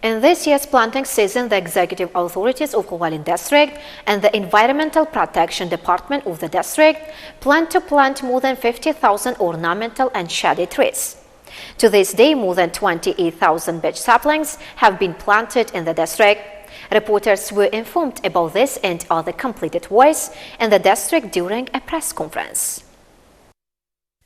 In this year's planting season, the executive authorities of Khovalin district and the Environmental Protection Department of the district plan to plant more than 50,000 ornamental and shady trees. To this day, more than 28,000 beech saplings have been planted in the district. Reporters were informed about this and other completed works in the district during a press conference.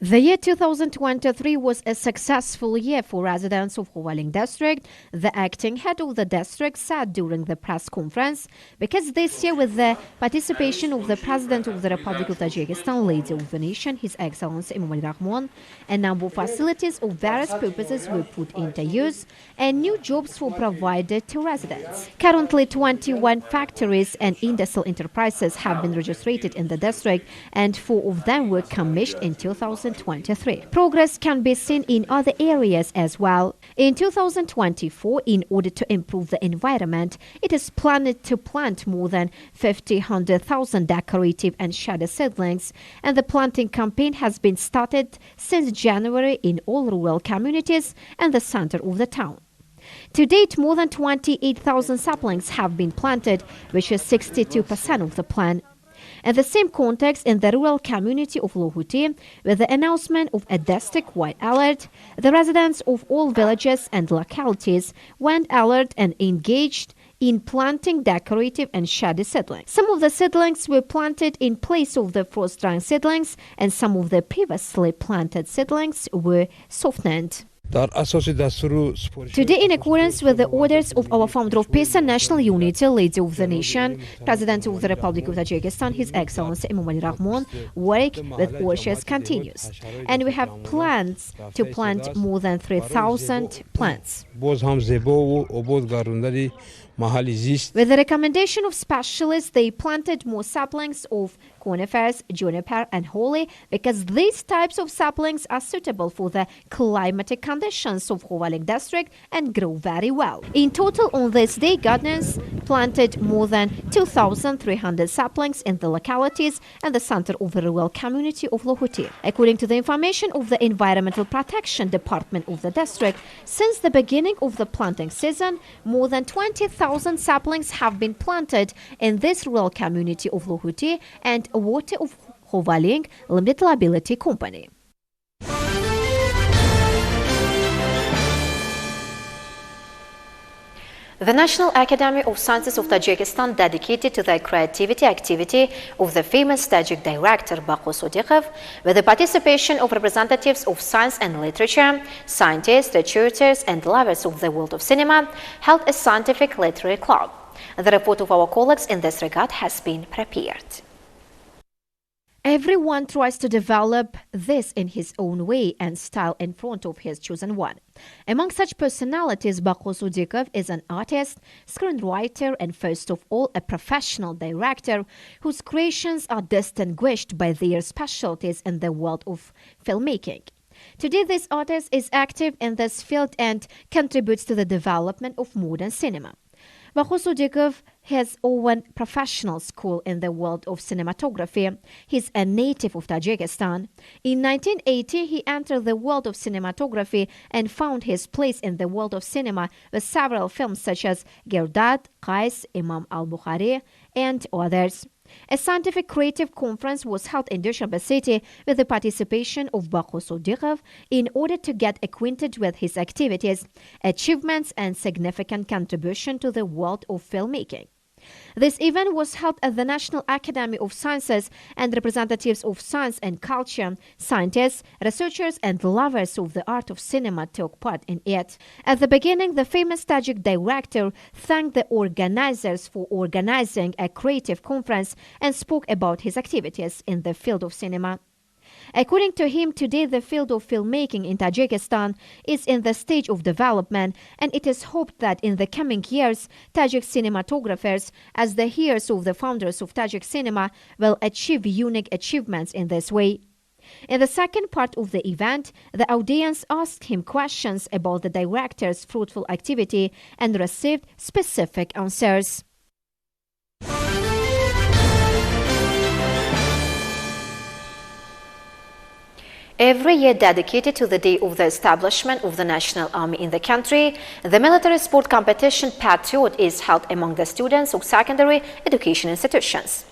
The year 2023 was a successful year for residents of Khovalin district, the acting head of the district said during the press conference, because this year with the participation of the President of the Republic of Tajikistan, leader of the nation, His Excellency Emomali Rahmon, a number of facilities of various purposes were put into use and new jobs were provided to residents. Currently, 21 factories and industrial enterprises have been registered in the district and 4 of them were commissioned in 2023. Progress can be seen in other areas as well. In 2024, in order to improve the environment, it is planned to plant more than 100,000 decorative and shady seedlings, and the planting campaign has been started since January in all rural communities and the center of the town. To date, more than 28,000 saplings have been planted, which is 62% of the plan. In the same context, in the rural community of Lohuti, with the announcement of a district-wide alert, the residents of all villages and localities went alert and engaged in planting decorative and shady seedlings. Some of the seedlings were planted in place of the frost-drying seedlings, and some of the previously planted seedlings were softened. Today, in accordance with the orders of our founder of peace and national unity, leader of the nation, President of the Republic of Tajikistan, His Excellency Emomali Rahmon, work with orchards continues, and we have plans to plant more than 3,000 plants. With the recommendation of specialists, they planted more saplings of conifers, juniper and holly because these types of saplings are suitable for the climatic conditions of Khovalin district and grow very well. In total, on this day, gardeners planted more than 2,300 saplings in the localities and the center of the rural community of Lohuti. According to the information of the Environmental Protection Department of the district, since the beginning of the planting season, more than 20,000 saplings have been planted in this rural community of Lohuti and Water of Khovalin Limited Liability Company. The National Academy of Sciences of Tajikistan, dedicated to the creativity activity of the famous Tajik director Baqo Sodiqov, with the participation of representatives of science and literature, scientists, researchers and lovers of the world of cinema, held a scientific literary club. The report of our colleagues in this regard has been prepared. Everyone tries to develop this in his own way and style in front of his chosen one. Among such personalities, Baqo Sodiqov is an artist, screenwriter, and first of all, a professional director whose creations are distinguished by their specialties in the world of filmmaking. Today, this artist is active in this field and contributes to the development of modern cinema. Baqo Sodiqov has own professional school in the world of cinematography. He's a native of Tajikistan. In 1980, he entered the world of cinematography and found his place in the world of cinema with several films such as Girdad, Qais, Imam al-Bukhari, and others. A scientific creative conference was held in Dushanbe City with the participation of Baqo Sodiqov in order to get acquainted with his activities, achievements, and significant contribution to the world of filmmaking. This event was held at the National Academy of Sciences, and representatives of science and culture, scientists, researchers, and lovers of the art of cinema took part in it. At the beginning, the famous Tajik director thanked the organizers for organizing a creative conference and spoke about his activities in the field of cinema. According to him, today the field of filmmaking in Tajikistan is in the stage of development, and it is hoped that in the coming years, Tajik cinematographers, as the heirs of the founders of Tajik cinema, will achieve unique achievements in this way. In the second part of the event, the audience asked him questions about the director's fruitful activity and received specific answers. Every year dedicated to the day of the establishment of the National Army in the country, the military sport competition Patriot is held among the students of secondary education institutions.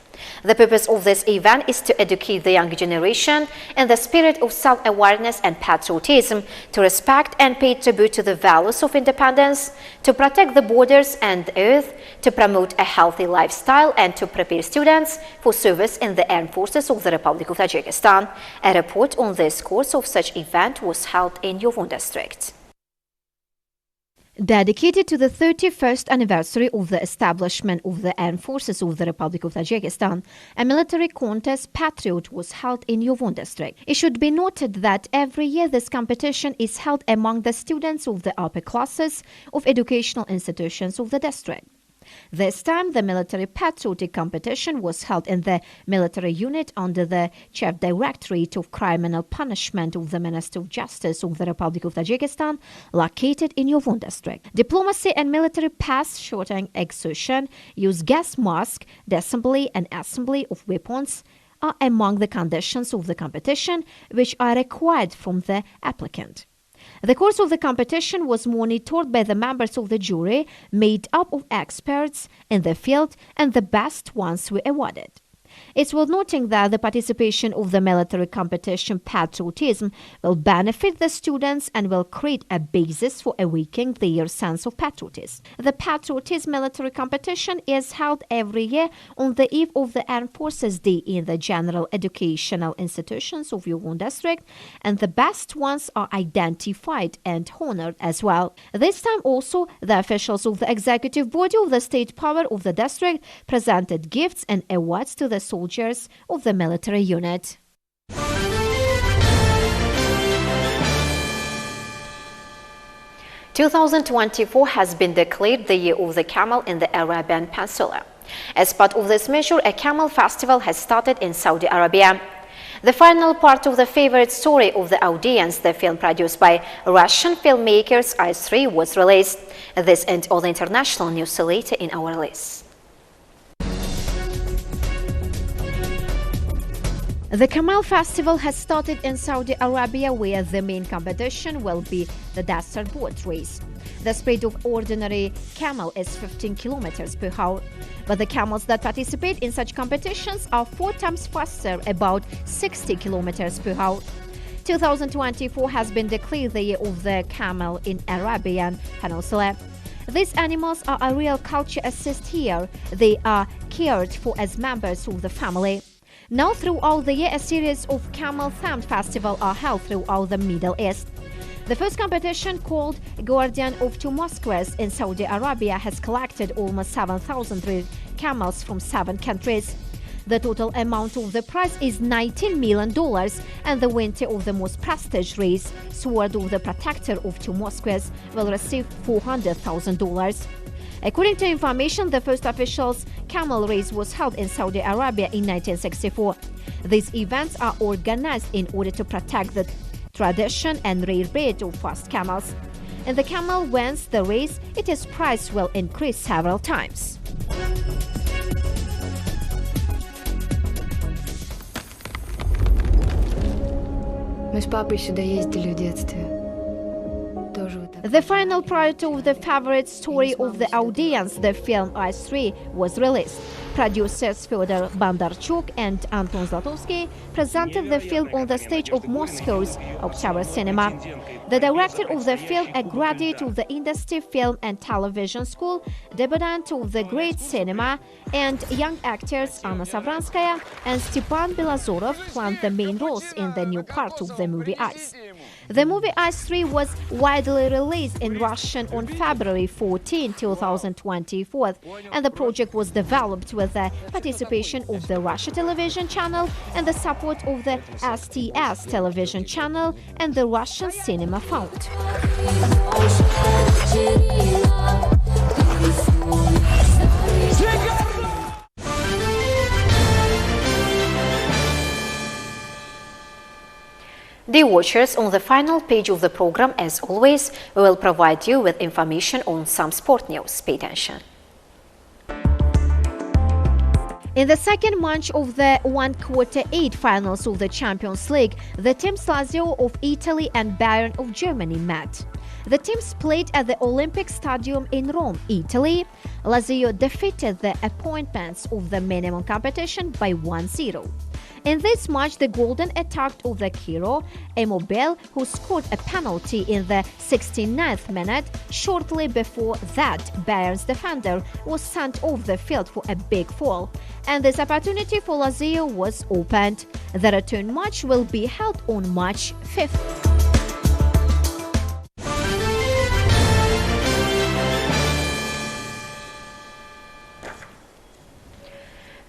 The purpose of this event is to educate the young generation in the spirit of self-awareness and patriotism, to respect and pay tribute to the values of independence, to protect the borders and the earth, to promote a healthy lifestyle, and to prepare students for service in the armed forces of the Republic of Tajikistan. A report on this course of such event was held in Yovon district. Dedicated to the 31st anniversary of the establishment of the Armed Forces of the Republic of Tajikistan, a military contest Patriot was held in Yovon district. It should be noted that every year this competition is held among the students of the upper classes of educational institutions of the district. This time, the military patriotic competition was held in the military unit under the Chief Directorate of Criminal Punishment of the Ministry of Justice of the Republic of Tajikistan, located in Yovon district. Diplomacy and military pass shooting exertion, use gas mask, disassembly and assembly of weapons are among the conditions of the competition which are required from the applicant. The course of the competition was monitored by the members of the jury, made up of experts in the field, and the best ones were awarded. It's worth noting that the participation of the military competition patriotism will benefit the students and will create a basis for awakening their sense of patriotism. The patriotism military competition is held every year on the eve of the Armed Forces Day in the general educational institutions of Yovon district, and the best ones are identified and honored as well. This time also, the officials of the executive body of the state power of the district presented gifts and awards to the soldiers of the military unit. "2024 has been declared the year of the camel in the Arabian Peninsula. As part of this measure, a camel festival has started in Saudi Arabia. The final part of the favorite story of the audience, the film produced by Russian filmmakers i3, was released. This and all the international news later in our list. The Camel Festival has started in Saudi Arabia, where the main competition will be the desert boat race. The speed of ordinary camel is 15 kilometers per hour, but the camels that participate in such competitions are 4 times faster, about 60 kilometers per hour. 2024 has been declared the year of the camel in Arabian Peninsula. These animals are a real culture assist here. They are cared for as members of the family. Now, throughout the year, a series of camel-themed festivals are held throughout the Middle East. The first competition, called Guardian of Two Mosques in Saudi Arabia, has collected almost 7,000 camels from 7 countries. The total amount of the prize is $19 million, and the winner of the most prestigious race, Sword of the Protector of Two Mosques, will receive $400,000. According to information, the first official camel race was held in Saudi Arabia in 1964. These events are organized in order to protect the tradition and rare breed of fast camels. If the camel wins the race, its price will increase several times. Мы с папой сюда ездили в детстве. The final part of the favorite story of the audience, the film i3, was released. Producers Fyodor Bondarchuk and Anton Zlatovsky presented the film on the stage of Moscow's October Cinema. The director of the film, a graduate of the Industry Film and Television School, debutant of the Great Cinema, and young actors Anna Savranskaya and Stepan Belazorov played the main roles in the new part of the movie Ice. The movie i3 was widely released in Russian on February 14, 2024, and the project was developed with the participation of the Russia Television Channel and the support of the STS Television Channel and the Russian Cinema Fund. Dear watchers, on the final page of the program, as always, we will provide you with information on some sport news. Pay attention. In the second match of the 1/4-8 finals of the Champions League, the teams Lazio of Italy and Bayern of Germany met. The teams played at the Olympic Stadium in Rome, Italy. Lazio defeated the opponents of the minimum competition by 1-0. In this match, the golden attack of the hero, Immobile, who scored a penalty in the 69th minute. Shortly before that, Bayern's defender was sent off the field for a big foul, and this opportunity for Lazio was opened. The return match will be held on March 5th.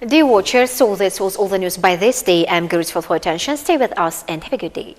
Dear watchers, so this was all the news by this day. I'm grateful for your attention. Stay with us and have a good day.